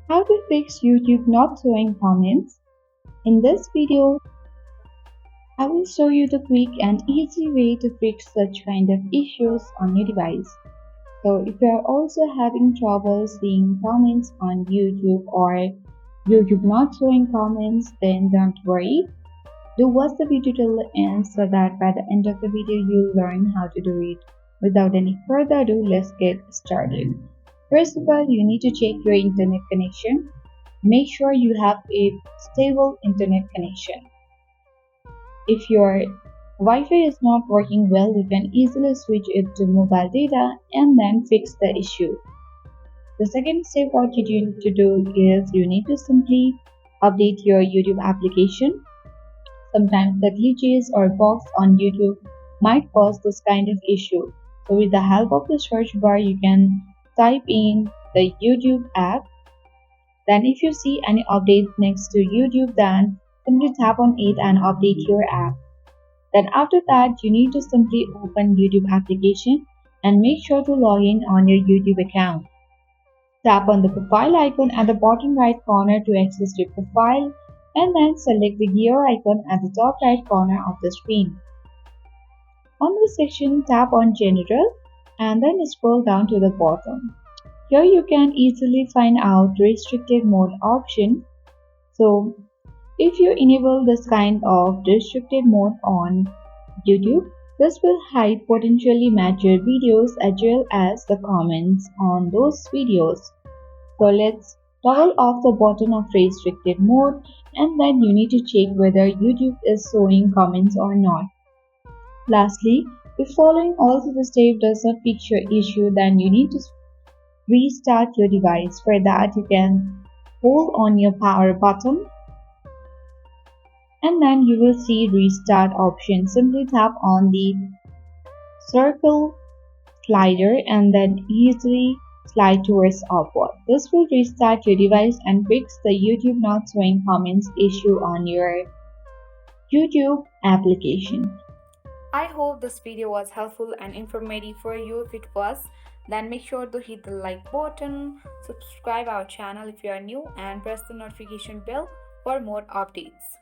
How to fix YouTube not showing comments. In this video, I will show you the quick and easy way to fix such kind of issues on your device. So if you are also having trouble seeing comments on YouTube or YouTube not showing comments, then don't worry. Do watch the video till the end so that by the end of the video you'll learn how to do it. Without any further ado, let's get started. First of all, you need to check your internet connection. Make sure you have a stable internet connection. If your Wi-Fi is not working well, you can easily switch it to mobile data and then fix the issue. The second step what you need to do is you need to simply update your YouTube application. Sometimes the glitches or bugs on YouTube might cause this kind of issue. So with the help of the search bar, you can type in the YouTube app. Then if you see any update next to YouTube, then simply tap on it and update your app. Then after that, you need to simply open YouTube application and make sure to log in on your YouTube account. Tap on the profile icon at the bottom right corner to access your profile and then select the gear icon at the top right corner of the screen. On this section, tap on General and then scroll down to the bottom. Here you can easily find out restricted mode option. So if you enable this kind of restricted mode on YouTube, this will hide potentially mature videos as well as the comments on those videos. So let's toggle off the button of restricted mode and then you need to check whether YouTube is showing comments or not. Lastly, if following all the steps does not fix your issue, then you need to restart your device. For that, you can hold on your power button and then you will see restart option. Simply tap on the circle slider and then easily slide towards upward. This will restart your device and fix the YouTube not showing comments issue on your YouTube application. I hope this video was helpful and informative for you. If it was, then make sure to hit the like button, subscribe our channel if you are new and press the notification bell for more updates.